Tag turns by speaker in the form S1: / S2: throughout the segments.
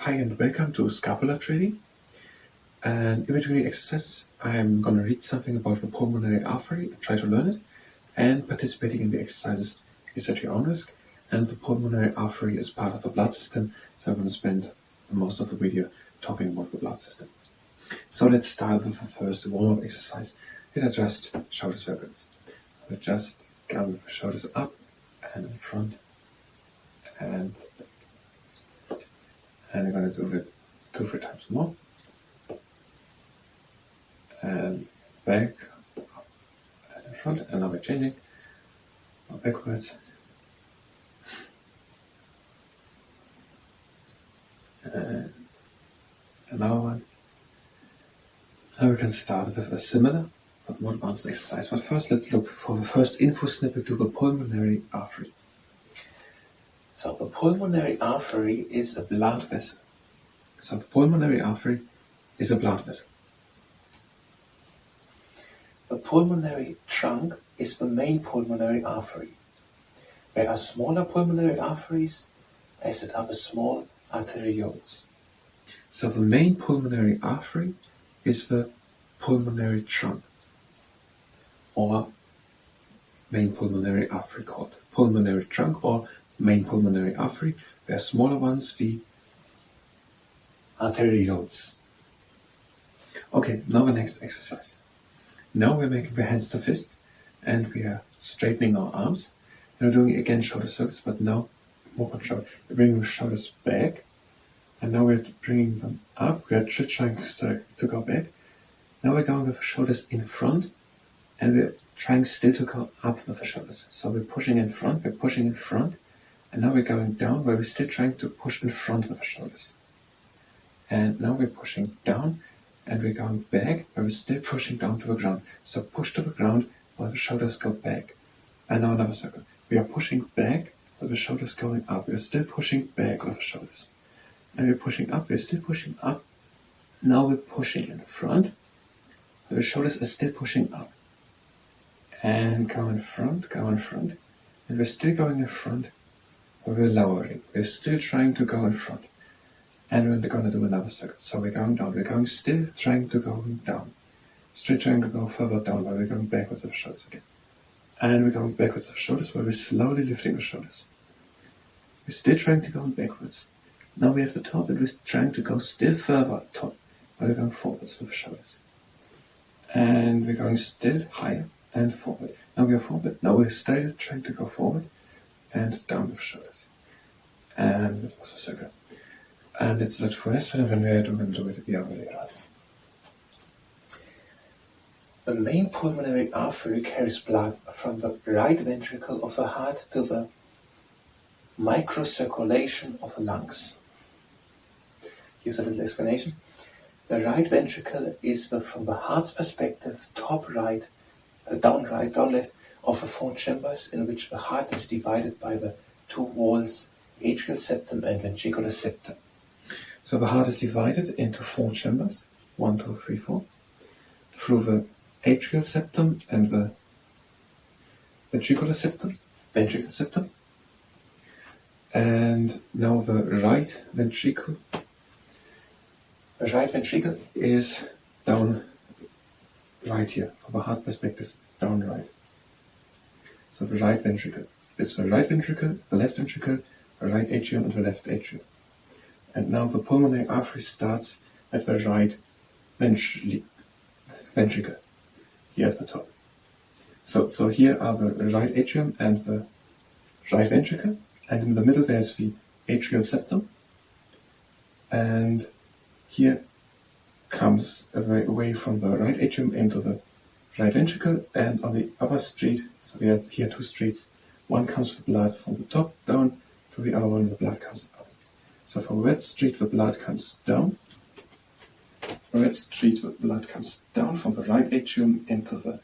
S1: Hi and welcome to Scapula Training. And in between exercises, I'm going to read something about the pulmonary artery and try to learn it. And participating in the exercises is at your own risk. And the pulmonary artery is part of the blood system, so I'm going to spend most of the video talking about the blood system. So let's start with the first warm-up exercise. Here are just shoulder circles. We're just going with the shoulders up and in front, and we're going to do it 2-3 times more. And back, up, and in front, and now we're changing. Now backwards. And another one. Now we can start with a similar but more advanced exercise. But first let's look for the first info snippet to the pulmonary artery. So the pulmonary artery is a blood vessel. So the pulmonary artery is a blood vessel. The pulmonary trunk is the main pulmonary artery. There are smaller pulmonary arteries, as it are the small arterioles. So the main pulmonary artery is the pulmonary trunk, or main pulmonary artery, called pulmonary trunk or main pulmonary artery. There are smaller ones, the arterioles. Okay, now the next exercise. Now we're making the hands to fists, and we are straightening our arms. And we're doing again shoulder circles, but now more control. We're bringing the shoulders back, and now we're bringing them up. We are trying to go back. Now we're going with the shoulders in front, and we're trying still to go up with the shoulders. So we're pushing in front, and now we're going down, where we're still trying to push in front with the shoulders. And now we're pushing down, and we're going back, where we're still pushing down to the ground. So push to the ground while the shoulders go back. And now another circle. We are pushing back with the shoulders going up. We're still pushing back with the shoulders. And we're pushing up, we're still pushing up. Now we're pushing in front. The shoulders are still pushing up. And go in front. And we're still going in front, but we're lowering. We're still trying to go in front. And we're going to do another circle. So we're going down. We're going still trying to go down. Still trying to go further down, while we're going backwards of the shoulders again. And we're going backwards of the shoulders, while we're slowly lifting the shoulders. We're still trying to go backwards. Now we're at the top, and we're trying to go still further top, while we're going forwards with the shoulders. And we're going still higher and forward. Now we are forward. Now we're still trying to go forward and down with the shoulders. And it was a circle. And it's that for this, and when we are doing it, we are really hard. The main pulmonary artery carries blood from the right ventricle of the heart to the microcirculation of the lungs. Here's a little explanation. The right ventricle is, from the heart's perspective, top right, down left of the 4 chambers in which the heart is divided by the 2 walls, atrial septum and ventricular septum. So the heart is divided into 4 chambers, 1, 2, 3, 4, through the atrial septum and the ventricular septum, and now the right ventricle. The right ventricle is down right here, from the heart perspective, down right. So the right ventricle. It's the right ventricle, the left ventricle, the right atrium and the left atrium. And now the pulmonary artery starts at the right ventricle, here at the top. So here are the right atrium and the right ventricle, and in the middle there's the atrial septum, and here comes away from the right atrium into the right ventricle, and on the other street, so we have here 2 streets, one comes the blood from the top down to the other one, the blood comes up. So from that street the blood comes down. From that street the blood comes down from the right atrium into the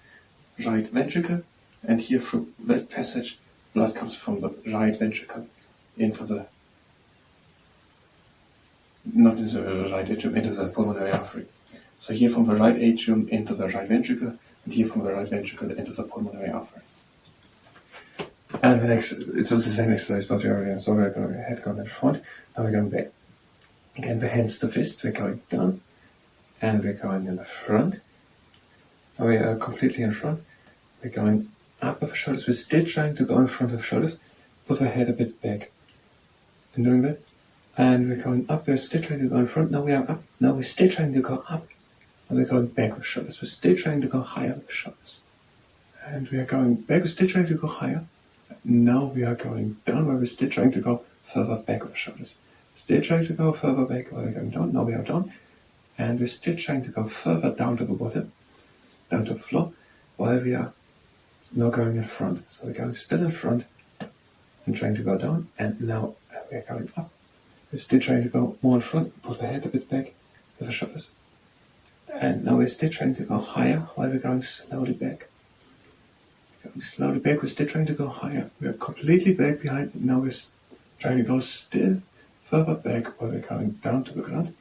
S1: right ventricle, and here through that passage blood comes from the right ventricle into the into the pulmonary artery. So here from the right atrium into the right ventricle, and here from the right ventricle into the pulmonary artery. And the next, it's also the same exercise, but we are so we're going head going in front, now we're going back. Again, the hands to fist, we're going down, and we're going in the front. Now we are completely in front. We're going up with the shoulders. We're still trying to go in front of the shoulders. Put the head a bit back. And doing that. And we're going up. We're still trying to go in front. Now we are up. Now we're still trying to go up. And we're going back with shoulders. We're still trying to go higher with shoulders. And we are going back. We're still trying to go higher. Now we are going down, where we're still trying to go further back with shoulders. Still trying to go further back while we're going down. Now we are down. And we're still trying to go further down to the bottom, down to the floor, while we are now going in front. So we're going still in front and trying to go down. And now we are going up. We're still trying to go more in front, put the head a bit back with the shoulders. And now we're still trying to go higher while we're going slowly back. Going slowly back, we're still trying to go higher. We're completely back behind. Now we're trying to go still further back while we're going down to the ground.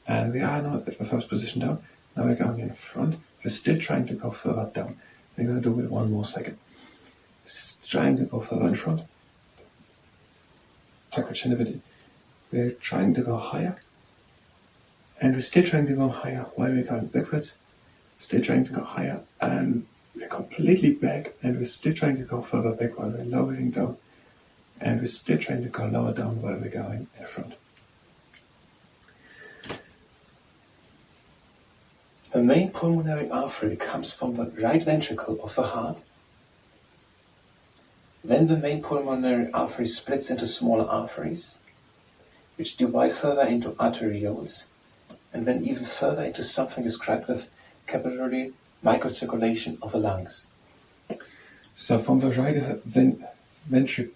S1: And we are now at the first position down. Now we're going in front. We're still trying to go further down. We're going to do it one more second. Trying to go further in front. Tuck the chin a bit. We're trying to go higher. And we're still trying to go higher while we're going backwards. Still trying to go higher. And we're completely back. And we're still trying to go further back while we're lowering down. And we're still trying to go lower down while we're going in front. The main pulmonary artery comes from the right ventricle of the heart. Then the main pulmonary artery splits into smaller arteries, which divide further into arterioles, and then even further into something described with capillary microcirculation of the lungs. So from the right ventricle,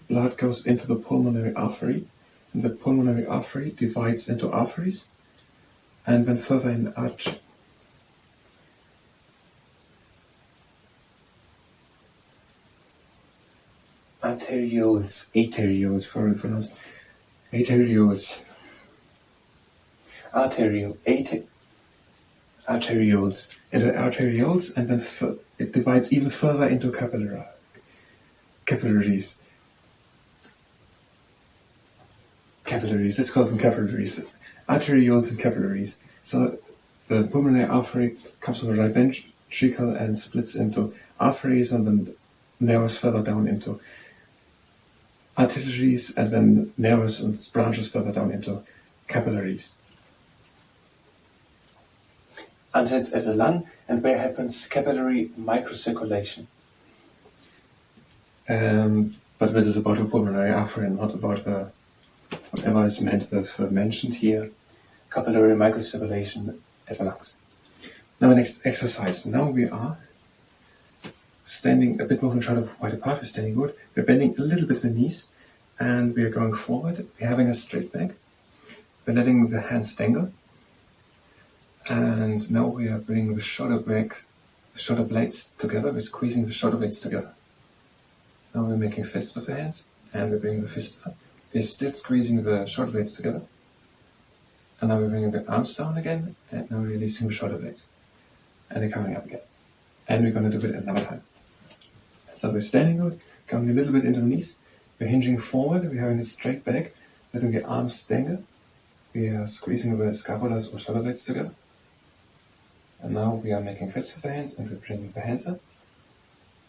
S1: blood goes into the pulmonary artery, and the pulmonary artery divides into arteries, and then further in arterioles, probably pronounced arterioles, arterioles, into arterioles, and then it divides even further into capillaries. Let's call them capillaries. Arterioles and capillaries. So the pulmonary artery comes from the right ventricle and splits into arteries, and then narrows further down into arteries, and then narrows and branches further down into capillaries. Until it's at the lung, and where happens capillary microcirculation. But this is about the pulmonary artery and not about the whatever is mentioned here, capillary microcirculation at the lungs. Now the next exercise. Now we are standing a bit more on shoulder wide apart. We're standing good. We're bending a little bit the knees, and we are going forward. We're having a straight back. We're letting the hands dangle. And now we are bringing the shoulder blades together. We're squeezing the shoulder blades together. Now we're making fists with the hands, and we're bringing the fists up. We're still squeezing the shoulder blades together. And now we're bringing the arms down again, and now we're releasing the shoulder blades. And they're coming up again. And we're going to do it another time. So we're standing good, going a little bit into the knees. We're hinging forward, we're having a straight back, letting the arms dangle. We are squeezing the scapulas or shoulder blades together. And now we are making fists with the hands, and we're bringing the hands up.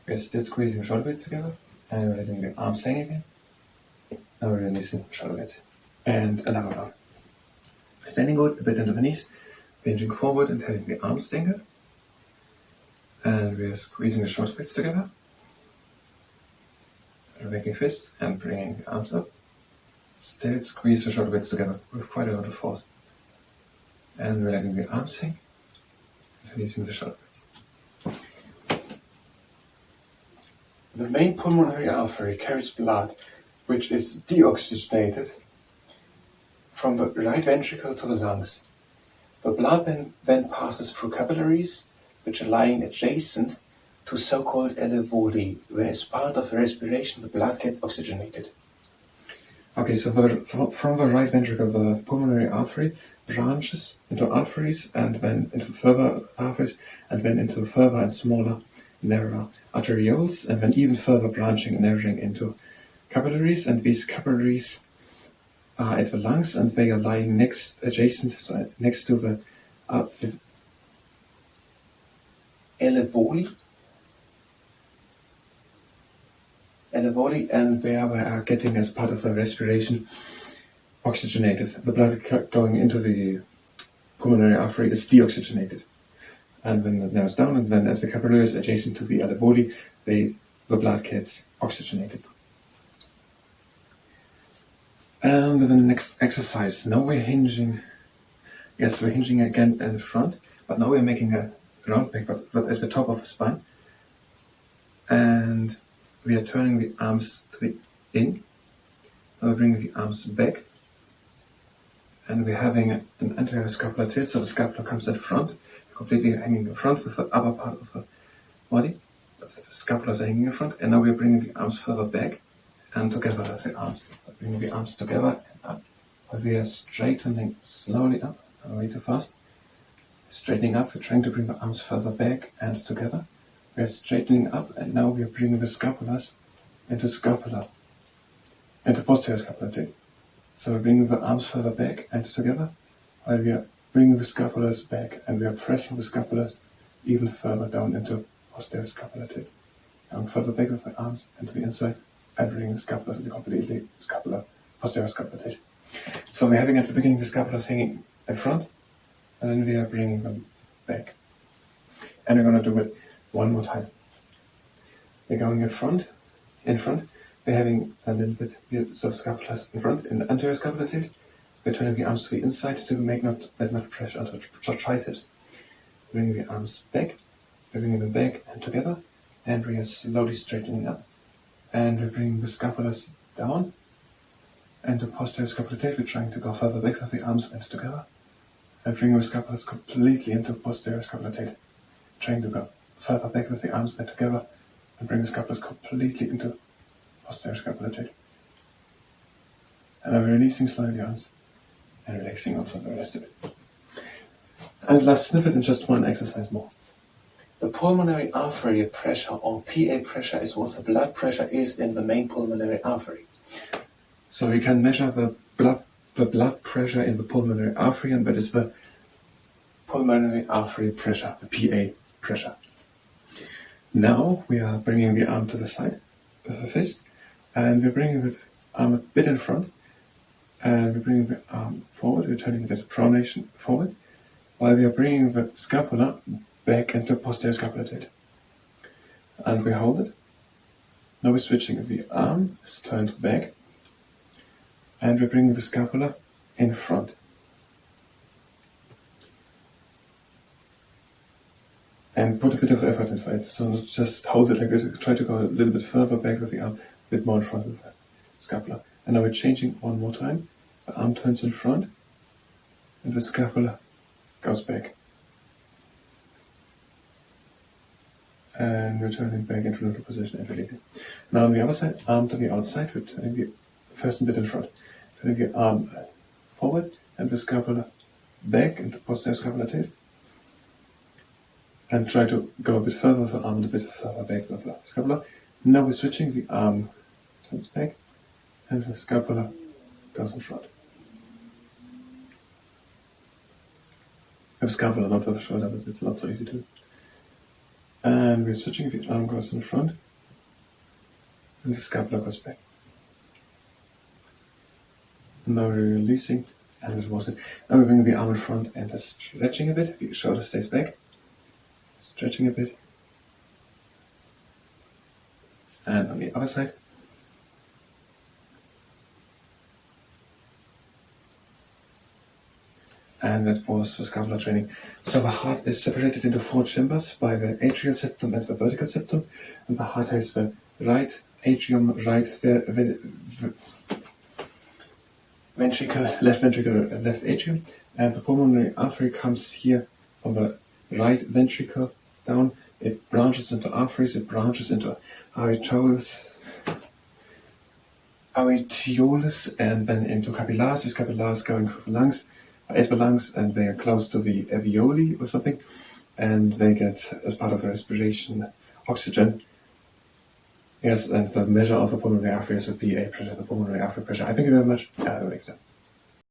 S1: We're still squeezing the shoulder blades together, and we're letting the arms hang again. Now we're releasing the shoulder blades. And another one. Standing good, a bit into the knees, hinging forward and having the arms dangle. And we're squeezing the shoulder blades together. We're making fists and bringing the arms up. Still squeeze the shoulder blades together with quite a lot of force. And we're letting the arms hang. Releasing the shoulder blades. The main pulmonary artery carries blood, which is deoxygenated, from the right ventricle to the lungs. The blood then passes through capillaries, which are lying adjacent to so-called alveoli, where as part of respiration the blood gets oxygenated. Okay, so from the right ventricle, the pulmonary artery branches into arteries, and then into further arteries, and then into further and smaller, narrower arterioles, and then even further branching and narrowing into capillaries, and these capillaries are at the lungs, and they are lying next to the alveoli, and there we are getting, as part of the respiration, oxygenated. The blood going into the pulmonary artery is deoxygenated. And when it narrows down, and then as the capillaries adjacent to the alveoli, the blood gets oxygenated. And the next exercise, now we're hinging. Yes, we're hinging again in the front, but now we're making a round back, but at the top of the spine. And we are turning the arms to the in. Now we're bringing the arms back. And we're having an anterior scapular tilt, so the scapula comes at the front, completely hanging in front with the upper part of the body. The scapulas are hanging in front, and now we're bringing the arms further back and together with the arms. So bringing the arms together and up. But we are straightening slowly up, way too fast. Straightening up, we're trying to bring the arms further back and together. We are straightening up, and now we are bringing the scapulas into posterior scapular tilt. So we're bringing the arms further back and together, while we are bringing the scapulas back, and we are pressing the scapulas even further down into posterior scapular tilt. Down further back with the arms into the inside, and bringing the scapulas into completely posterior scapular tilt. So we're having at the beginning the scapulas hanging in front, and then we are bringing them back. And we're going to do it one more time. We're going in front. We're having a little bit of scapulas in front, in the anterior scapular tilt. We're turning the arms to the inside to make not that much pressure onto the triceps. Bringing the arms back, we're bringing them back and together, and we are slowly straightening up. And we're bringing the scapulas down, and the posterior scapular tilt, we're trying to go further back with the arms and together, and bringing the scapulas completely into posterior scapular tilt. Trying to go further back with the arms and together, and bring the scapulas completely into posterior scapular tilt. And I'm releasing slowly the arms, and relaxing also the rest of it. And last snippet in just one exercise more. The pulmonary artery pressure, or PA pressure, is what the blood pressure is in the main pulmonary artery. So we can measure the blood pressure in the pulmonary artery, and that is the pulmonary artery pressure, the PA pressure. Now we are bringing the arm to the side with the fist, and we're bringing the arm a bit in front, and we're bringing the arm forward. We're turning it as a pronation forward, while we are bringing the scapula back into posterior scapular tilt. And we hold it. Now we're switching. The arm is turned back, and we're bringing the scapula in front. And put a bit of effort into it. So not just hold it like this. Try to go a little bit further back with the arm, a bit more in front of the scapula. And now we're changing one more time. The arm turns in front, and the scapula goes back. And we're turning back into neutral position and releasing. Now on the other side, arm to the outside, we're turning the first bit in front. Turning the arm forward, and the scapula back into posterior scapular tilt. And try to go a bit further with the arm and a bit further back with the scapula. Now we're switching. The arm turns back, and the scapula goes in front. I have a scapula, not with the shoulder, but it's not so easy to do. And we're switching. The arm goes in front, and the scapula goes back. And now we're releasing, and it was it. Now we're bringing the arm in front and stretching a bit. The shoulder stays back. Stretching a bit. And on the other side. And that was the Scapula training. So the heart is separated into 4 chambers by the atrial septum and the vertical septum. And the heart has the right atrium, right ventricle, left ventricle, left atrium. And the pulmonary artery comes here on the right ventricle down. It branches into arteries, it branches into arterioles, and then into capillaries, with capillaries going through the lungs, and they are close to the alveoli or something, and they get, as part of the respiration, oxygen Yes, and the measure of the pulmonary arteries would be a pressure, the pulmonary artery pressure. I thank you very much. Have a next time.